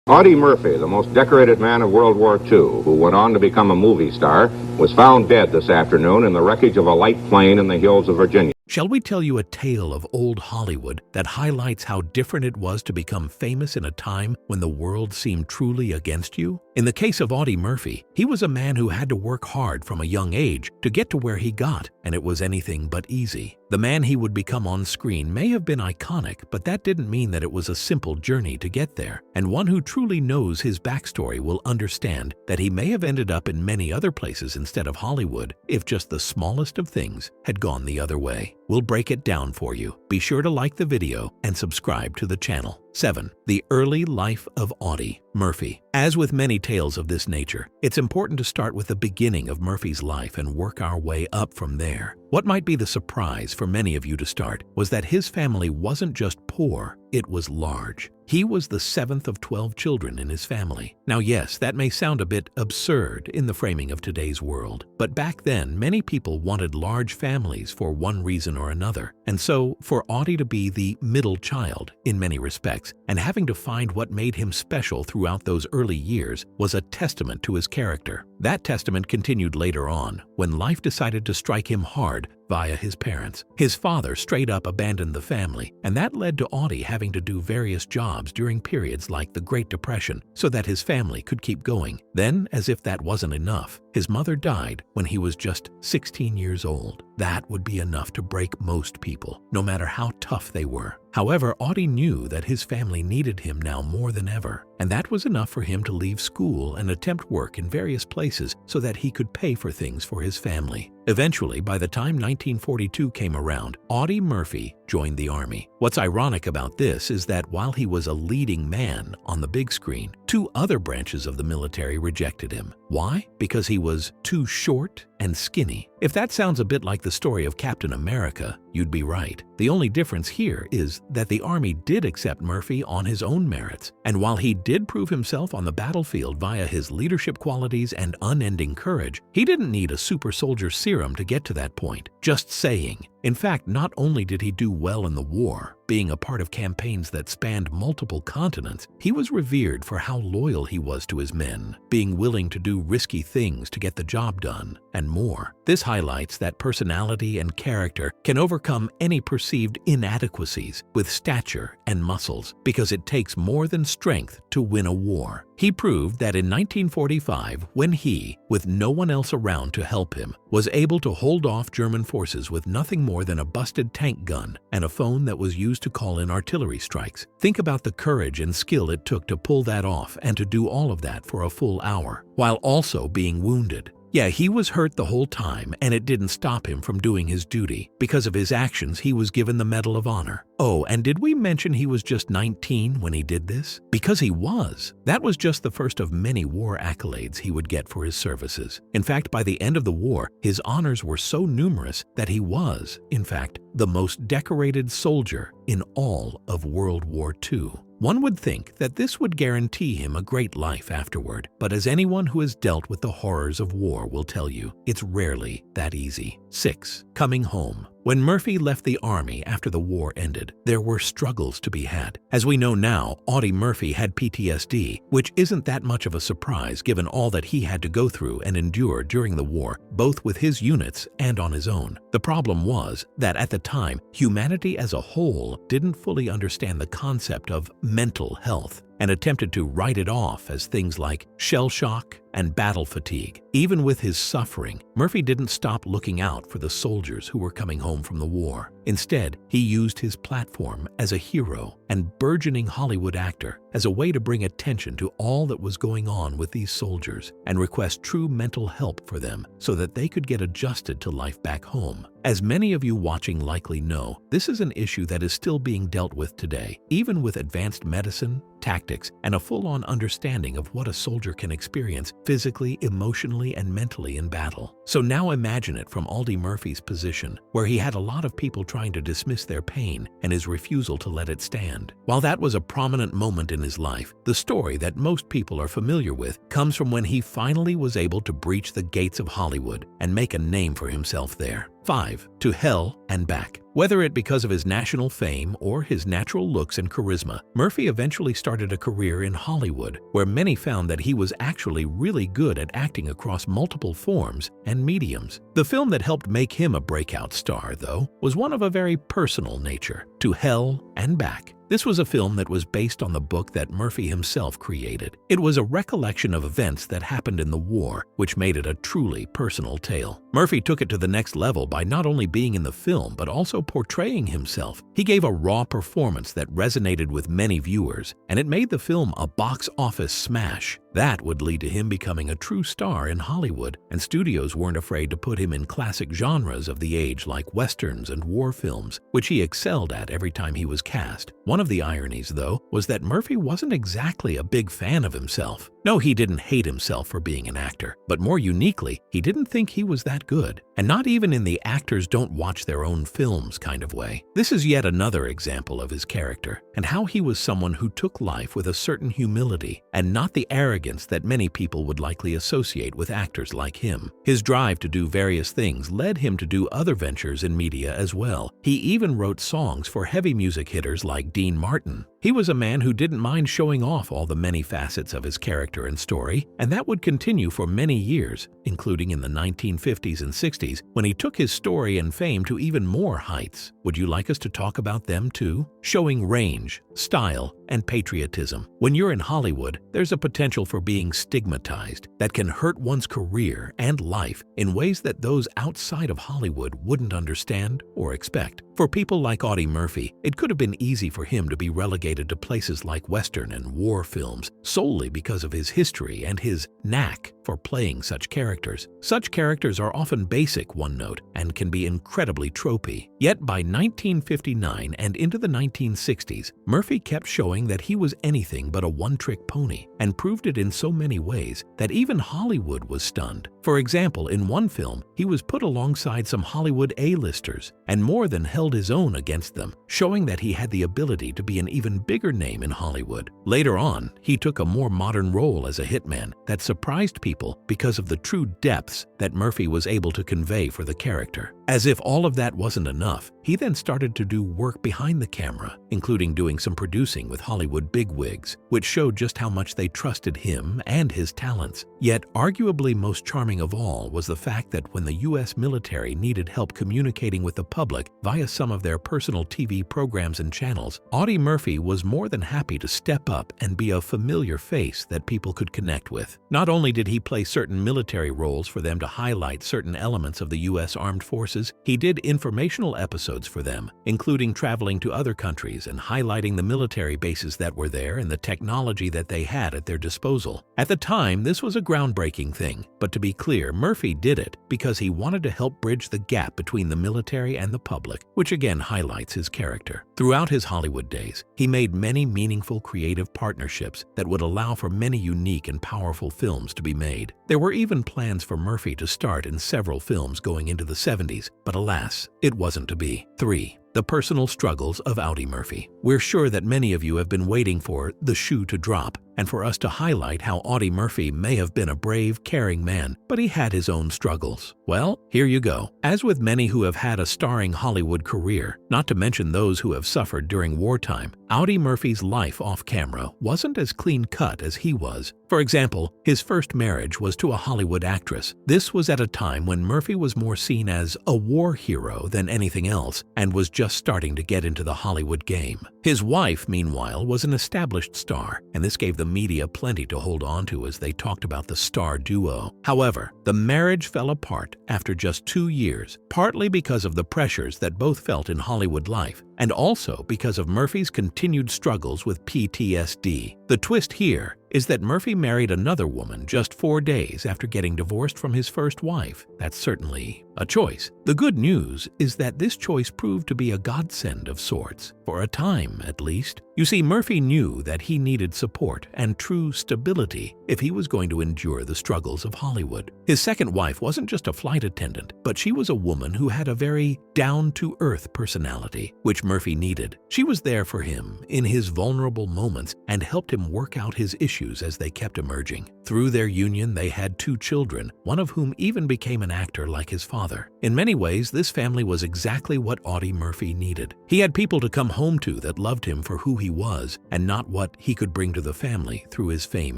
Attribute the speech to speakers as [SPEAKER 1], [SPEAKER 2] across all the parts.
[SPEAKER 1] Audie Murphy, the most decorated man of World War II, who went on to become a movie star, was found dead this afternoon in the wreckage of a light plane in the hills of Virginia.
[SPEAKER 2] Shall we tell you a tale of old Hollywood that highlights how different it was to become famous in a time when the world seemed truly against you? In the case of Audie Murphy, he was a man who had to work hard from a young age to get to where he got, and it was anything but easy. The man he would become on screen may have been iconic, but that didn't mean that it was a simple journey to get there. And one who truly knows his backstory will understand that he may have ended up in many other places instead of Hollywood if just the smallest of things had gone the other way. We'll break it down for you. Be sure to like the video and subscribe to the channel. 7. The early life of Audie Murphy. As with many tales of this nature, it's important to start with the beginning of Murphy's life and work our way up from there. What might be the surprise for many of you to start was that his family wasn't just poor, it was large. He was the 7th of 12 children in his family. Now yes, that may sound a bit absurd in the framing of today's world, but back then many people wanted large families for one reason or another. And so, for Audie to be the middle child in many respects, and having to find what made him special throughout those early years was a testament to his character. That testament continued later on, when life decided to strike him hard via his parents. His father straight up abandoned the family, and that led to Audie having to do various jobs during periods like the Great Depression so that his family could keep going. Then, as if that wasn't enough, his mother died when he was just 16 years old. That would be enough to break most people, no matter how tough they were. However, Audie knew that his family needed him now more than ever, and that was enough for him to leave school and attempt work in various places so that he could pay for things for his family. Eventually, by the time 1942 came around, Audie Murphy joined the Army. What's ironic about this is that while he was a leading man on the big screen, 2 other branches of the military rejected him. Why? Because he was too short and skinny. If that sounds a bit like the story of Captain America, you'd be right. The only difference here is that the Army did accept Murphy on his own merits, and while he did prove himself on the battlefield via his leadership qualities and unending courage, he didn't need a super soldier serum to get to that point. Just saying. In fact, not only did he do well in the war, being a part of campaigns that spanned multiple continents, he was revered for how loyal he was to his men, being willing to do risky things to get the job done, and more. This highlights that personality and character can overcome any perceived inadequacies with stature and muscles, because it takes more than strength to win a war. He proved that in 1945, when he, with no one else around to help him, was able to hold off German forces with nothing more than a busted tank gun and a phone that was used to call in artillery strikes. Think about the courage and skill it took to pull that off and to do all of that for a full hour, while also being wounded. Yeah, he was hurt the whole time, and it didn't stop him from doing his duty. Because of his actions, he was given the Medal of Honor. Oh, and did we mention he was just 19 when he did this? Because he was. That was just the first of many war accolades he would get for his services. In fact, by the end of the war, his honors were so numerous that he was, in fact, the most decorated soldier in all of World War II. One would think that this would guarantee him a great life afterward, but as anyone who has dealt with the horrors of war will tell you, it's rarely that easy. 6. Coming home. When Murphy left the Army after the war ended, there were struggles to be had. As we know now, Audie Murphy had PTSD, which isn't that much of a surprise given all that he had to go through and endure during the war, both with his units and on his own. The problem was that at the time, humanity as a whole didn't fully understand the concept of mental health and attempted to write it off as things like shell shock and battle fatigue. Even with his suffering, Murphy didn't stop looking out for the soldiers who were coming home from the war. Instead, he used his platform as a hero and burgeoning Hollywood actor as a way to bring attention to all that was going on with these soldiers and request true mental help for them so that they could get adjusted to life back home. As many of you watching likely know, this is an issue that is still being dealt with today, even with advanced medicine, tactics, and a full-on understanding of what a soldier can experience physically, emotionally, and mentally in battle. So now imagine it from Audie Murphy's position, where he had a lot of people trying to dismiss their pain and his refusal to let it stand. While that was a prominent moment in his life, the story that most people are familiar with comes from when he finally was able to breach the gates of Hollywood and make a name for himself there. 5. To Hell and Back. Whether it because of his national fame or his natural looks and charisma, Murphy eventually started a career in Hollywood, where many found that he was actually really good at acting across multiple forms and mediums. The film that helped make him a breakout star, though, was one of a very personal nature, To Hell and Back. This was a film that was based on the book that Murphy himself created. It was a recollection of events that happened in the war, which made it a truly personal tale. Murphy took it to the next level by not only being in the film, but also portraying himself. He gave a raw performance that resonated with many viewers, and it made the film a box office smash. That would lead to him becoming a true star in Hollywood, and studios weren't afraid to put him in classic genres of the age like westerns and war films, which he excelled at every time he was cast. One of the ironies, though, was that Murphy wasn't exactly a big fan of himself. No, he didn't hate himself for being an actor, but more uniquely, he didn't think he was that good, and not even in the actors don't watch their own films kind of way. This is yet another example of his character, and how he was someone who took life with a certain humility, and not the arrogance that many people would likely associate with actors like him. His drive to do various things led him to do other ventures in media as well. He even wrote songs for heavy music hitters like Dean Martin. He was a man who didn't mind showing off all the many facets of his character and story, and that would continue for many years, including in the 1950s and 60s, when he took his story and fame to even more heights. Would you like us to talk about them too? Showing range, style, and patriotism. When you're in Hollywood, there's a potential for being stigmatized that can hurt one's career and life in ways that those outside of Hollywood wouldn't understand or expect. For people like Audie Murphy, it could have been easy for him to be relegated to places like Western and war films solely because of his history and his knack for playing such characters. Such characters are often basic, one note, and can be incredibly tropey. Yet by 1959 and into the 1960s, Murphy kept showing that he was anything but a one-trick pony, and proved it in so many ways that even Hollywood was stunned. For example, in one film, he was put alongside some Hollywood A-listers, and more than held his own against them, showing that he had the ability to be an even bigger name in Hollywood. Later on, he took a more modern role as a hitman that surprised people because of the true depths that Murphy was able to convey for the character. As if all of that wasn't enough, he then started to do work behind the camera, including doing some producing with Hollywood bigwigs, which showed just how much they trusted him and his talents. Yet, arguably most charming of all was the fact that when the U.S. military needed help communicating with the public via some of their personal TV programs and channels, Audie Murphy was more than happy to step up and be a familiar face that people could connect with. Not only did he play certain military roles for them to highlight certain elements of the U.S. Armed Forces, he did informational episodes for them, including traveling to other countries and highlighting the military bases that were there and the technology that they had at their disposal. At the time, this was a groundbreaking thing, but to be clear, Murphy did it because he wanted to help bridge the gap between the military and the public, which again highlights his character. Throughout his Hollywood days, he made many meaningful creative partnerships that would allow for many unique and powerful films to be made. There were even plans for Murphy to start in several films going into the 70s, but alas, it wasn't to be. 3. The personal struggles of Audie Murphy. We're sure that many of you have been waiting for the shoe to drop, and for us to highlight how Audie Murphy may have been a brave, caring man, but he had his own struggles. Well, here you go. As with many who have had a starring Hollywood career, not to mention those who have suffered during wartime, Audie Murphy's life off camera wasn't as clean-cut as he was. For example, his first marriage was to a Hollywood actress. This was at a time when Murphy was more seen as a war hero than anything else, and was just starting to get into the Hollywood game. His wife, meanwhile, was an established star, and this gave the media plenty to hold on to as they talked about the star duo. However, the marriage fell apart after just 2 years, partly because of the pressures that both felt in Hollywood life, and also because of Murphy's continued struggles with PTSD. The twist here is that Murphy married another woman just 4 days after getting divorced from his first wife. That's certainly a choice. The good news is that this choice proved to be a godsend of sorts, for a time at least. You see, Murphy knew that he needed support and true stability if he was going to endure the struggles of Hollywood. His second wife wasn't just a flight attendant, but she was a woman who had a very down-to-earth personality, which Murphy needed. She was there for him in his vulnerable moments and helped him work out his issues as they kept emerging. Through their union, they had 2 children, one of whom even became an actor like his father. In many ways, this family was exactly what Audie Murphy needed. He had people to come home to that loved him for who he was and not what he could bring to the family through his fame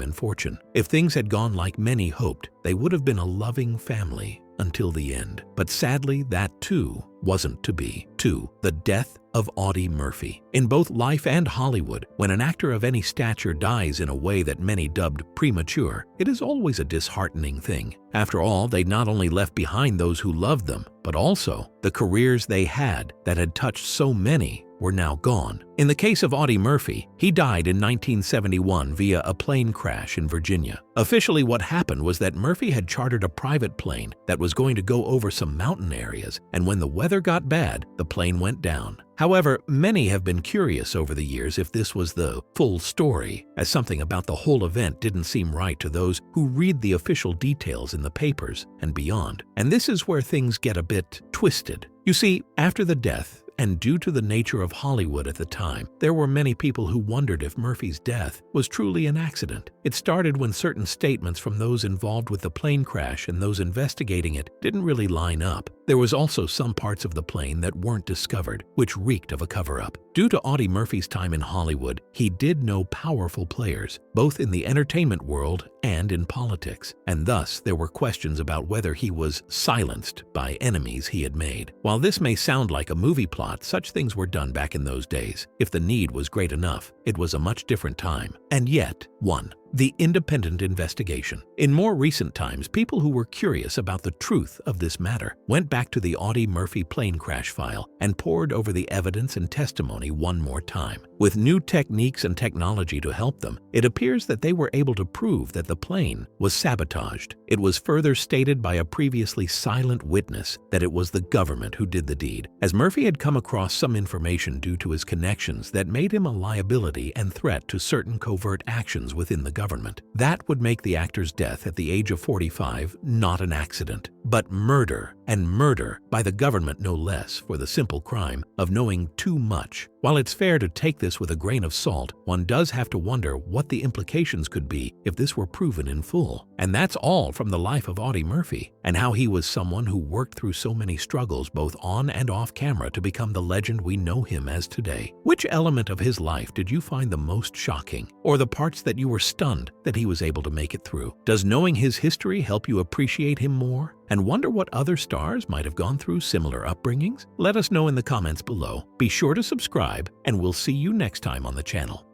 [SPEAKER 2] and fortune. If things had gone like many hoped, they would have been a loving family until the end. But sadly, that too wasn't to be. 2. The death of Audie Murphy. In both life and Hollywood, when an actor of any stature dies in a way that many dubbed premature, it is always a disheartening thing. After all, they not only left behind those who loved them, but also the careers they had that had touched so many were now gone. In the case of Audie Murphy, he died in 1971 via a plane crash in Virginia. Officially, what happened was that Murphy had chartered a private plane that was going to go over some mountain areas, and when the weather got bad, the plane went down. However, many have been curious over the years if this was the full story, as something about the whole event didn't seem right to those who read the official details in the papers and beyond. And this is where things get a bit twisted. You see, after the death, and due to the nature of Hollywood at the time, there were many people who wondered if Murphy's death was truly an accident. It started when certain statements from those involved with the plane crash and those investigating it didn't really line up. There was also some parts of the plane that weren't discovered, which reeked of a cover-up. Due to Audie Murphy's time in Hollywood, he did know powerful players, both in the entertainment world and in politics, and thus there were questions about whether he was silenced by enemies he had made. While this may sound like a movie plot, such things were done back in those days. If the need was great enough, it was a much different time. And yet, 1. The independent investigation. In more recent times, people who were curious about the truth of this matter went back to the Audie Murphy plane crash file and pored over the evidence and testimony one more time. With new techniques and technology to help them, it appears that they were able to prove that the plane was sabotaged. It was further stated by a previously silent witness that it was the government who did the deed, as Murphy had come across some information due to his connections that made him a liability and threat to certain covert actions within the government. That would make the actor's death at the age of 45 not an accident, but murder, and murder by the government no less, for the simple crime of knowing too much. While it's fair to take this with a grain of salt, one does have to wonder what the implications could be if this were proven in full. And that's all from the life of Audie Murphy, and how he was someone who worked through so many struggles both on and off camera to become the legend we know him as today. Which element of his life did you find the most shocking, or the parts that you were stunned that he was able to make it through? Does knowing his history help you appreciate him more and wonder what other stars might have gone through similar upbringings? Let us know in the comments below. Be sure to subscribe, and we'll see you next time on the channel.